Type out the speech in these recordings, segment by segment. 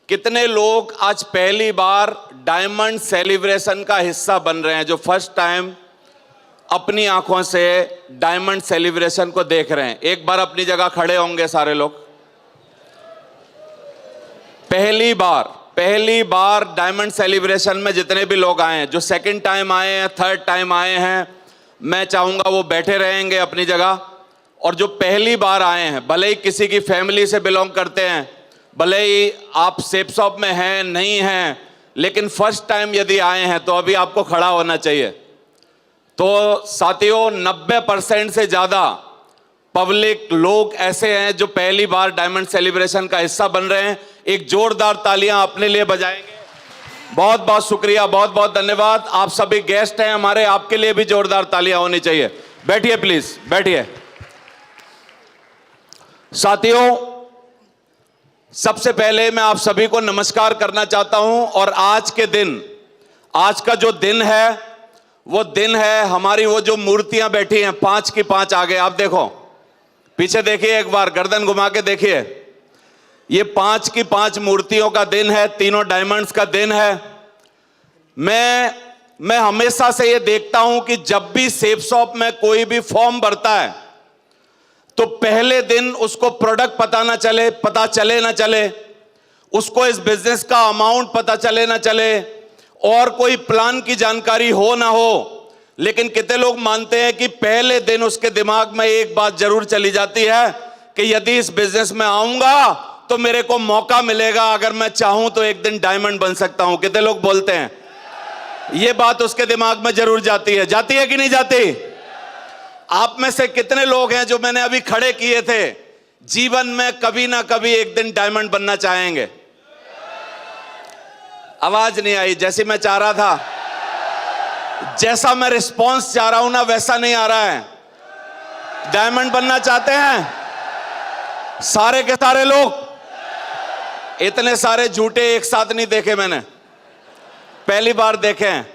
कितने लोग आज पहली बार डायमंड सेलिब्रेशन का हिस्सा बन रहे हैं, जो फर्स्ट टाइम अपनी आंखों से डायमंड सेलिब्रेशन को देख रहे हैं? एक बार अपनी जगह खड़े होंगे सारे लोग। पहली बार डायमंड सेलिब्रेशन में जितने भी लोग आए हैं, जो सेकंड टाइम आए हैं, थर्ड टाइम आए हैं, मैं चाहूंगा वो बैठे रहेंगे अपनी जगह। और जो पहली बार आए हैं, भले ही किसी की फैमिली से बिलोंग करते हैं, भले ही आप सेफ शॉप में हैं नहीं हैं, लेकिन फर्स्ट टाइम यदि आए हैं तो अभी आपको खड़ा होना चाहिए। तो साथियों, 90% से ज्यादा पब्लिक लोग ऐसे हैं जो पहली बार डायमंड सेलिब्रेशन का हिस्सा बन रहे हैं। एक जोरदार तालियां अपने लिए बजाएंगे। बहुत बहुत शुक्रिया, बहुत बहुत धन्यवाद। आप सभी गेस्ट हैं हमारे, आपके लिए भी जोरदार तालियां होनी चाहिए। बैठिए प्लीज, बैठिए। साथियों, सबसे पहले मैं आप सभी को नमस्कार करना चाहता हूं। और आज का जो दिन है वो दिन है हमारी वो जो मूर्तियां बैठी हैं, 5 की 5 आगे आप देखो, पीछे देखिए, एक बार गर्दन घुमा के देखिए। ये 5 की 5 मूर्तियों का दिन है, तीनों डायमंड्स का दिन है। मैं हमेशा से ये देखता हूं कि जब भी सेफ शॉप में कोई भी फॉर्म भरता है तो पहले दिन उसको प्रोडक्ट पता चले ना चले, उसको इस बिजनेस का अमाउंट पता चले ना चले, और कोई प्लान की जानकारी हो ना हो, लेकिन कितने लोग मानते हैं कि पहले दिन उसके दिमाग में एक बात जरूर चली जाती है कि यदि इस बिजनेस में आऊंगा तो मेरे को मौका मिलेगा, अगर मैं चाहूं तो एक दिन डायमंड बन सकता हूं। कितने लोग बोलते हैं? यह बात उसके दिमाग में जरूर जाती है कि नहीं जाती? आप में से कितने लोग हैं जो मैंने अभी खड़े किए थे, जीवन में कभी ना कभी एक दिन डायमंड बनना चाहेंगे? आवाज नहीं आई जैसी मैं चाह रहा था, जैसा मैं रिस्पॉन्स चाह रहा हूं ना वैसा नहीं आ रहा है। डायमंड बनना चाहते हैं सारे के सारे लोग? इतने सारे झूठे एक साथ नहीं देखे मैंने, पहली बार देखे हैं।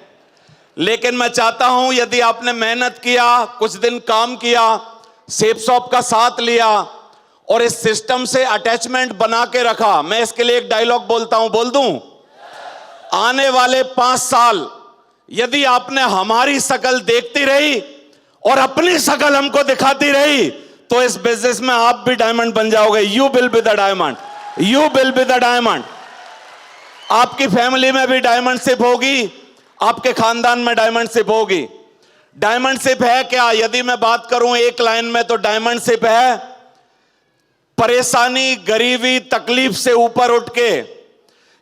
लेकिन मैं चाहता हूं यदि आपने मेहनत किया, कुछ दिन काम किया, सेफ शॉप का साथ लिया और इस सिस्टम से अटैचमेंट बना के रखा, मैं इसके लिए एक डायलॉग बोलता हूं, बोल दूं? आने वाले 5 साल यदि आपने हमारी शकल देखती रही और अपनी शकल हमको दिखाती रही तो इस बिजनेस में आप भी डायमंड बन जाओगे। You will be the diamond, you will be the diamond. आपकी फैमिली में भी डायमंडशिप होगी, आपके खानदान में डायमंडशिप होगी। डायमंडशिप है क्या? यदि मैं बात करूं एक लाइन में तो डायमंडशिप है परेशानी, गरीबी, तकलीफ से ऊपर उठ के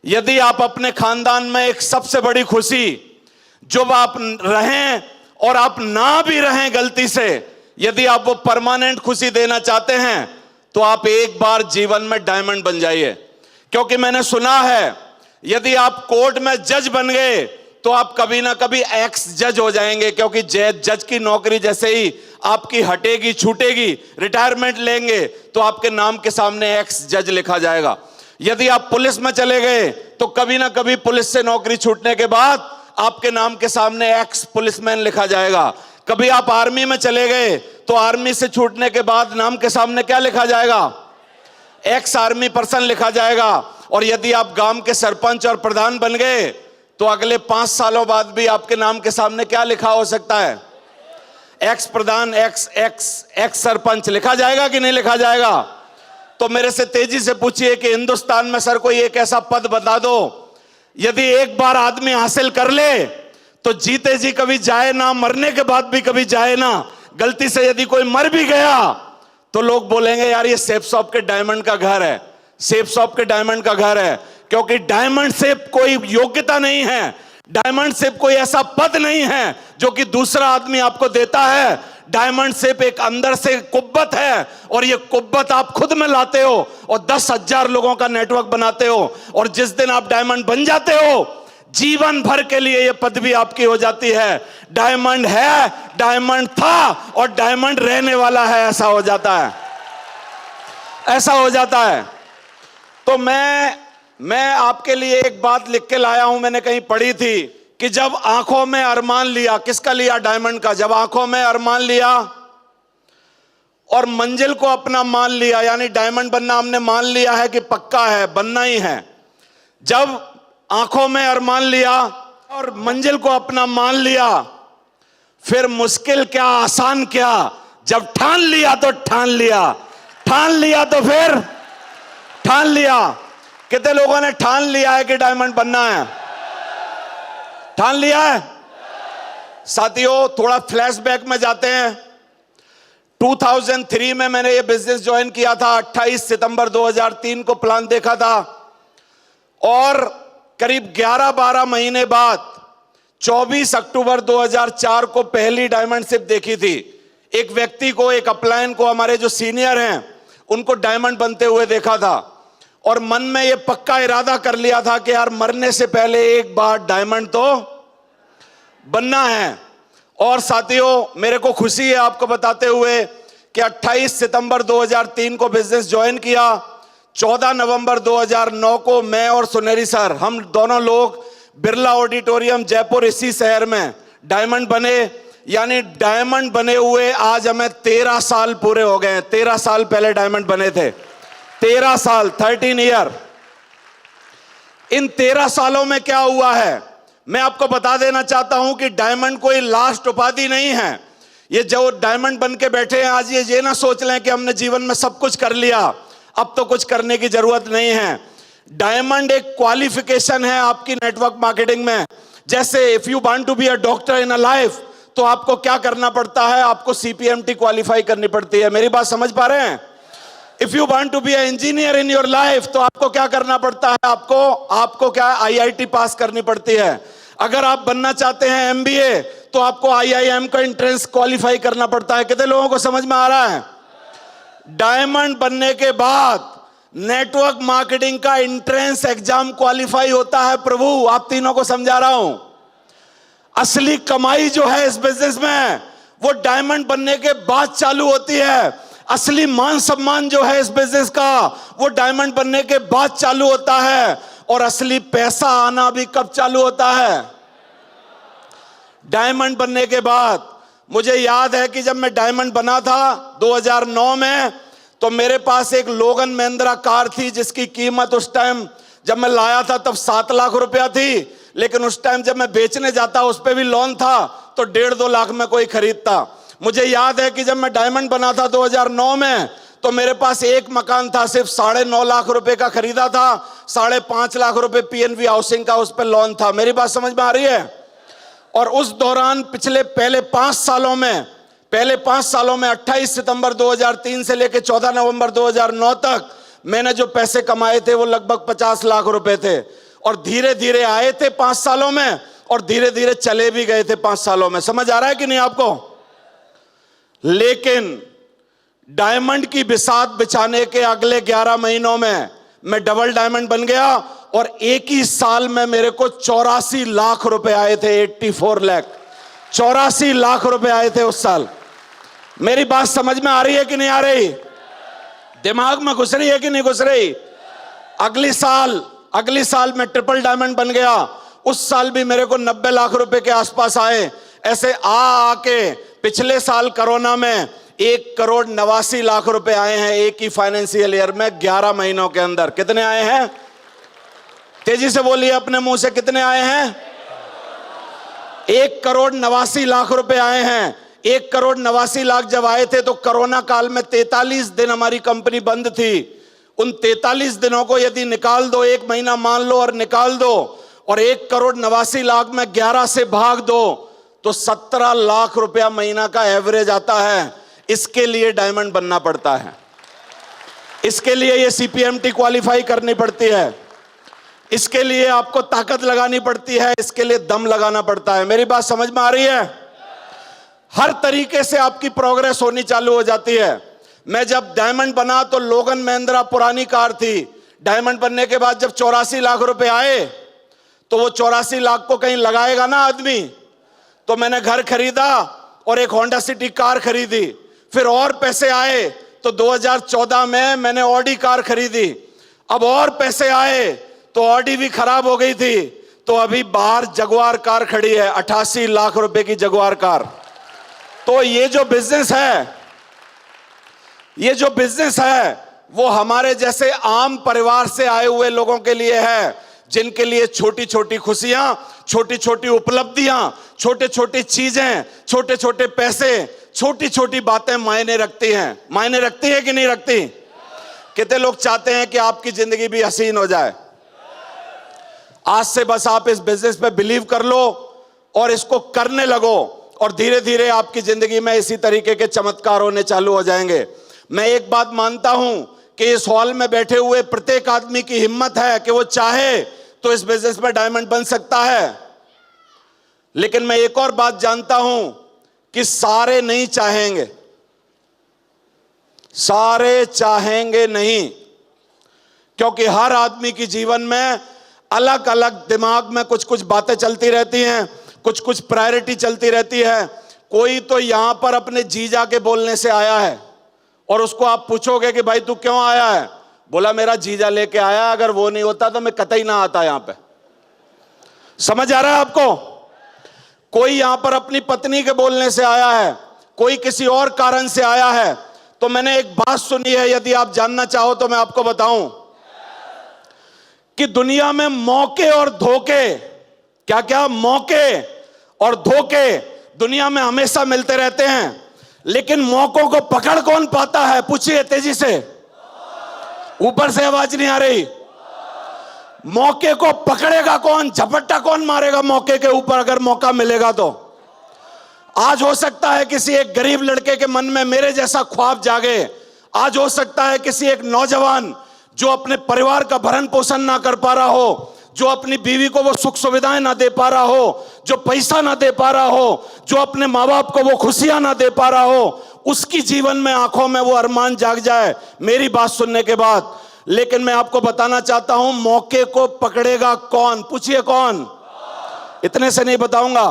यदि आप अपने खानदान में एक सबसे बड़ी खुशी, जब आप रहें और आप ना भी रहें गलती से, यदि आप वो परमानेंट खुशी देना चाहते हैं तो आप एक बार जीवन में डायमंड बन जाइए। क्योंकि मैंने सुना है यदि आप कोर्ट में जज बन गए तो आप कभी ना कभी एक्स जज हो जाएंगे, क्योंकि जज की नौकरी जैसे ही आपकी हटेगी, छूटेगी, रिटायरमेंट लेंगे तो आपके नाम के सामने एक्स जज लिखा जाएगा। यदि आप पुलिस में चले गए तो कभी ना कभी पुलिस से नौकरी छूटने के बाद आपके नाम के सामने एक्स पुलिसमैन लिखा जाएगा। कभी आप आर्मी में चले गए तो आर्मी से छूटने के बाद नाम के सामने क्या लिखा जाएगा? एक्स आर्मी पर्सन लिखा जाएगा। और यदि आप गांव के सरपंच और प्रधान बन गए तो अगले 5 सालों बाद भी आपके नाम के सामने क्या लिखा हो सकता है? एक्स प्रधान, एक्स सरपंच लिखा जाएगा कि नहीं लिखा जाएगा? तो मेरे से तेजी से पूछिए कि हिंदुस्तान में सर कोई एक ऐसा पद बता दो यदि एक बार आदमी हासिल कर ले तो जीते जी कभी जाए ना, मरने के बाद भी कभी जाए ना। गलती से यदि कोई मर भी गया तो लोग बोलेंगे यार ये सेफ शॉप के डायमंड का घर है, सेफ शॉप के डायमंड का घर है। क्योंकि डायमंड शिप कोई योग्यता नहीं है, डायमंड शिप कोई ऐसा पद नहीं है जो कि दूसरा आदमी आपको देता है। डायमंड शिप एक अंदर से कुव्वत है और ये कुव्वत आप खुद में लाते हो और 10,000 लोगों का नेटवर्क बनाते हो। और जिस दिन आप डायमंड बन जाते हो जीवन भर के लिए ये पदवी आपकी हो जाती है। डायमंड है, डायमंड था और डायमंड रहने वाला है, ऐसा हो जाता है, ऐसा हो जाता है। तो मैं आपके लिए एक बात लिख के लाया हूं, मैंने कहीं पढ़ी थी कि जब आंखों में अरमान लिया, किसका लिया? डायमंड का। जब आंखों में अरमान लिया और मंजिल को अपना मान लिया, यानी डायमंड बनना हमने मान लिया है कि पक्का है, बनना ही है। जब आंखों में अरमान लिया और मंजिल को अपना मान लिया, फिर मुश्किल क्या आसान क्या, जब ठान लिया तो ठान लिया, ठान लिया तो फिर ठान लिया। कितने लोगों ने ठान लिया है कि डायमंड बनना है? ठान लिया है? साथियों, थोड़ा फ्लैशबैक में जाते हैं। 2003 में मैंने ये बिजनेस ज्वाइन किया था। 28 सितंबर 2003 को प्लान देखा था और करीब 11-12 महीने बाद 24 अक्टूबर 2004 को पहली डायमंड शिप देखी थी। एक व्यक्ति को, एक अपलायन को, हमारे जो सीनियर हैं उनको डायमंड बनते हुए देखा था और मन में ये पक्का इरादा कर लिया था कि यार मरने से पहले एक बार डायमंड तो बनना है। और साथियों, मेरे को खुशी है आपको बताते हुए कि 28 सितंबर 2003 को बिजनेस ज्वाइन किया। 14 नवंबर 2009 को मैं और सुनेरी सर, हम दोनों लोग बिरला ऑडिटोरियम जयपुर, इसी शहर में डायमंड बने। यानी डायमंड बने हुए आज हमें 13 साल पूरे हो गए हैं। 13 साल पहले डायमंड बने थे। 13 साल, 13 ईयर। इन 13 सालों में क्या हुआ है मैं आपको बता देना चाहता हूं कि डायमंड कोई लास्ट उपाधि नहीं है। ये जो डायमंड बन के बैठे हैं आज, ये ना सोच लें कि हमने जीवन में सब कुछ कर लिया, अब तो कुछ करने की जरूरत नहीं है। डायमंड एक क्वालिफिकेशन है आपकी नेटवर्क मार्केटिंग में। जैसे if you want to be a doctor in a life, तो आपको क्या करना पड़ता है? आपको CPMT क्वालिफाई करनी पड़ती है। मेरी बात समझ पा रहे हैं? If you want to be a engineer in your life, तो आपको क्या करना पड़ता है? आपको क्या IIT पास करनी पड़ती है। अगर आप बनना चाहते हैं MBA, तो आपको IIM का एंट्रेंस क्वालिफाई करना पड़ता है। कितने लोगों को समझ में आ रहा है? डायमंड बनने के बाद नेटवर्क मार्केटिंग का एंट्रेंस एग्जाम क्वालिफाई होता है। प्रभु, आप तीनों को समझा रहा हूं। असली कमाई जो है इस बिजनेस में, वो डायमंड बनने के बाद चालू होती है। असली मान सम्मान जो है इस बिजनेस का, वो डायमंड बनने के बाद चालू होता है। और असली पैसा आना भी कब चालू होता है? डायमंड बनने के बाद। मुझे याद है कि जब मैं डायमंड बना था 2009 में, तो मेरे पास एक लोगन महिंद्रा कार थी जिसकी कीमत उस टाइम जब मैं लाया था तब 7 लाख रुपया थी। लेकिन उस टाइम जब मैं बेचने जाता, उस पर भी लोन था, तो 1.5-2 लाख में कोई खरीदता। मुझे याद है कि जब मैं डायमंड बना था 2009 में, तो मेरे पास एक मकान था, सिर्फ 9.5 लाख रुपए का खरीदा था। 5.5 लाख रुपए PNB हाउसिंग का उस पर लोन था। मेरी बात समझ में आ रही है? और उस दौरान पहले 5 सालों में 28 सितंबर 2003 से लेकर 14 नवंबर 2009 तक मैंने जो पैसे कमाए थे वो लगभग 50 लाख रुपए थे। और धीरे धीरे आए थे 5 सालों में और धीरे धीरे चले भी गए थे 5 सालों में। समझ आ रहा है कि नहीं आपको? लेकिन डायमंड की बिसात बिछाने के अगले 11 महीनों में मैं डबल डायमंड बन गया और एक ही साल में मेरे को 84 लाख रुपए आए थे। 84 लाख, 84 लाख रुपए आए थे उस साल। मेरी बात समझ में आ रही है कि नहीं आ रही? दिमाग में घुस रही है कि नहीं घुस रही? अगली साल मैं ट्रिपल डायमंड बन गया। उस साल भी मेरे को 90 लाख रुपए के आसपास आए। ऐसे आके पिछले साल कोरोना में 1,89,00,000 रुपए आए हैं एक ही फाइनेंशियल ईयर में 11 महीनों के अंदर। कितने आए हैं? तेजी से बोलिए अपने मुंह से, कितने आए हैं? 1,89,00,000 रुपए आए हैं। 1,89,00,000 जब आए थे तो कोरोना काल में 43 दिन हमारी कंपनी बंद थी। उन 43 दिनों को यदि निकाल दो, 1 महीना मान लो और निकाल दो, और 1,89,00,000 में 11 से भाग दो, तो 17 लाख रुपया महीना का एवरेज आता है। इसके लिए डायमंड बनना पड़ता है। इसके लिए ये CPMT क्वालिफाई करनी पड़ती है। इसके लिए आपको ताकत लगानी पड़ती है। इसके लिए दम लगाना पड़ता है। मेरी बात समझ में आ रही है? हर तरीके से आपकी प्रोग्रेस होनी चालू हो जाती है। मैं जब डायमंड बना तो लोगन महिंद्रा पुरानी कार थी। डायमंड बनने के बाद जब 84 लाख रुपए आए, तो वो 84 लाख को कहीं लगाएगा ना आदमी। तो मैंने घर खरीदा और एक होंडा सिटी कार खरीदी। फिर और पैसे आए तो 2014 में मैंने ऑडी कार खरीदी। अब और पैसे आए तो ऑडी भी खराब हो गई थी, तो अभी बाहर जगुआर कार खड़ी है, 88 लाख रुपए की जगुआर कार। तो ये जो बिजनेस है वो हमारे जैसे आम परिवार से आए हुए लोगों के लिए है, जिनके लिए छोटी छोटी खुशियां, छोटी छोटी उपलब्धियां, छोटे छोटे चीजें, छोटे छोटे पैसे, छोटी छोटी बातें मायने रखती हैं। मायने रखती है कि नहीं रखती? कितने लोग चाहते हैं कि आपकी जिंदगी भी हसीन हो जाए? आज से बस आप इस बिजनेस पे बिलीव कर लो और इसको करने लगो, और धीरे धीरे आपकी जिंदगी में इसी तरीके के चमत्कार होने चालू हो जाएंगे। मैं एक बात मानता हूं कि इस हॉल में बैठे हुए प्रत्येक आदमी की हिम्मत है कि वो चाहे तो इस बिजनेस में डायमंड बन सकता है। लेकिन मैं एक और बात जानता हूं कि सारे नहीं चाहेंगे, सारे चाहेंगे नहीं, क्योंकि हर आदमी की जीवन में अलग अलग दिमाग में कुछ कुछ बातें चलती रहती हैं, कुछ कुछ प्रायोरिटी चलती रहती है। कोई तो यहां पर अपने जीजा के बोलने से आया है और उसको आप पूछोगे कि भाई तू क्यों आया है, बोला मेरा जीजा लेके आया, अगर वो नहीं होता तो मैं कतई ना आता यहां पे। समझ आ रहा है आपको? कोई यहां पर अपनी पत्नी के बोलने से आया है, कोई किसी और कारण से आया है। तो मैंने एक बात सुनी है, यदि आप जानना चाहो तो मैं आपको बताऊं कि दुनिया में मौके और धोखे, क्या क्या मौके और धोखे दुनिया में हमेशा मिलते रहते हैं, लेकिन मौकों को पकड़ कौन पाता है? पूछिए तेजी से, ऊपर से आवाज नहीं आ रही। मौके को पकड़ेगा कौन? झपट्टा कौन मारेगा मौके के ऊपर अगर मौका मिलेगा तो? आज हो सकता है किसी एक गरीब लड़के के मन में मेरे जैसा ख्वाब जागे। आज हो सकता है किसी एक नौजवान जो अपने परिवार का भरण पोषण ना कर पा रहा हो, जो अपनी बीवी को वो सुख सुविधाएं ना दे पा रहा हो, जो पैसा ना दे पा रहा हो, जो अपने माँ बाप को वो खुशियां ना दे पा रहा हो, उसकी जीवन में आंखों में वो अरमान जाग जाए मेरी बात सुनने के बाद। लेकिन मैं आपको बताना चाहता हूं, मौके को पकड़ेगा कौन? पूछिए कौन? इतने से नहीं बताऊंगा,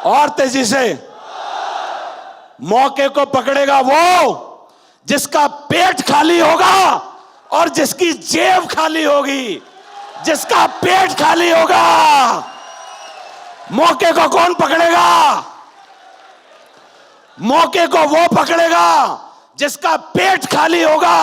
और तेजी से। मौके को पकड़ेगा वो जिसका पेट खाली होगा और जिसकी जेब खाली होगी। जिसका पेट खाली होगा, मौके को कौन पकड़ेगा? मौके को वो पकड़ेगा जिसका पेट खाली होगा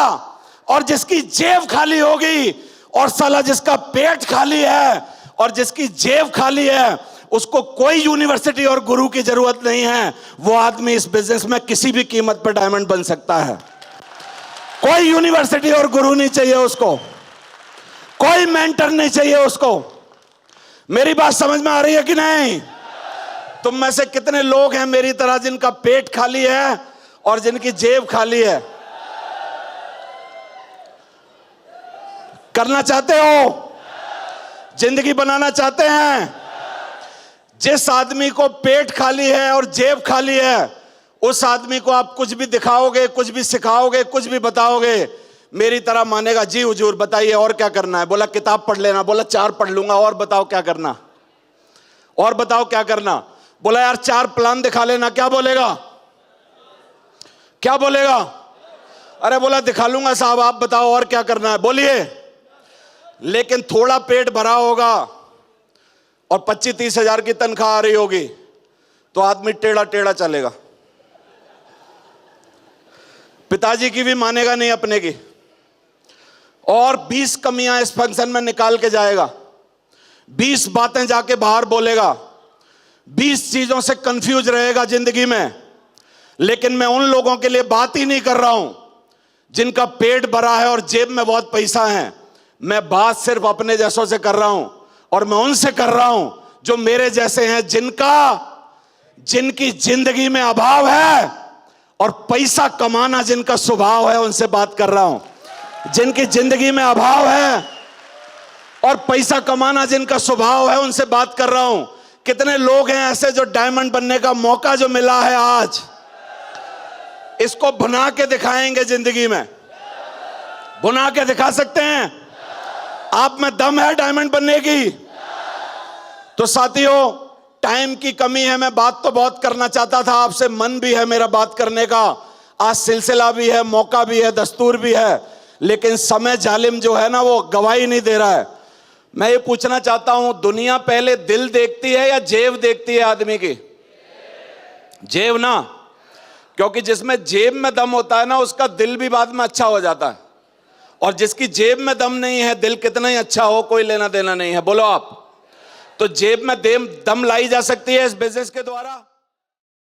और जिसकी जेब खाली होगी। और साला जिसका पेट खाली है और जिसकी जेब खाली है, उसको कोई यूनिवर्सिटी और गुरु की जरूरत नहीं है। वो आदमी इस बिजनेस में किसी भी कीमत पर डायमंड बन सकता है। कोई यूनिवर्सिटी और गुरु नहीं चाहिए उसको, कोई मेंटर नहीं चाहिए उसको। मेरी बात समझ में आ रही है कि नहीं? तुम में से कितने लोग हैं मेरी तरह जिनका पेट खाली है और जिनकी जेब खाली है? करना चाहते हो? जिंदगी बनाना चाहते हैं? जिस आदमी को पेट खाली है और जेब खाली है, उस आदमी को आप कुछ भी दिखाओगे, कुछ भी सिखाओगे, कुछ भी बताओगे, मेरी तरह मानेगा। जी हुजूर बताइए और क्या करना है? बोला किताब पढ़ लेना। बोला 4 पढ़ लूंगा, और बताओ क्या करना? और बताओ क्या करना? बोला यार 4 प्लान दिखा लेना। क्या बोलेगा? क्या बोलेगा? अरे बोला दिखा लूंगा साहब, आप बताओ और क्या करना है? बोलिए। लेकिन थोड़ा पेट भरा होगा और 25-30 हजार की तनख्वाह आ रही होगी तो आदमी टेढ़ा टेढ़ा चलेगा। पिताजी की भी मानेगा नहीं अपने की, और 20 कमियां इस फंक्शन में निकाल के जाएगा, 20 बातें जाके बाहर बोलेगा, 20 चीजों से कंफ्यूज रहेगा जिंदगी में। लेकिन मैं उन लोगों के लिए बात ही नहीं कर रहा हूं जिनका पेट भरा है और जेब में बहुत पैसा है। मैं बात सिर्फ अपने जैसों से कर रहा हूं, और मैं उनसे कर रहा हूं जो मेरे जैसे हैं, जिनकी जिंदगी में अभाव है और पैसा कमाना जिनका स्वभाव है। उनसे बात कर रहा हूं। जिनकी जिंदगी में अभाव है और पैसा कमाना जिनका स्वभाव है, उनसे बात कर रहा हूं। कितने लोग हैं ऐसे जो डायमंड बनने का मौका जो मिला है आज, इसको बना के दिखाएंगे जिंदगी में? बुना के दिखा सकते हैं? आप में दम है डायमंड बनने की? तो साथियों, टाइम की कमी है। मैं बात तो बहुत करना चाहता था आपसे, मन भी है मेरा बात करने का, आज सिलसिला भी है, मौका भी है, दस्तूर भी है, लेकिन समय जालिम जो है ना वो गवाही नहीं दे रहा है। मैं ये पूछना चाहता हूं, दुनिया पहले दिल देखती है या जेब देखती है आदमी की? जेब ना, क्योंकि जिसमें जेब में दम होता है ना, उसका दिल भी बाद में अच्छा हो जाता है। और जिसकी जेब में दम नहीं है, दिल कितना ही अच्छा हो, कोई लेना देना नहीं है। बोलो आप। तो जेब में दम लाई जा सकती है इस बिजनेस के द्वारा।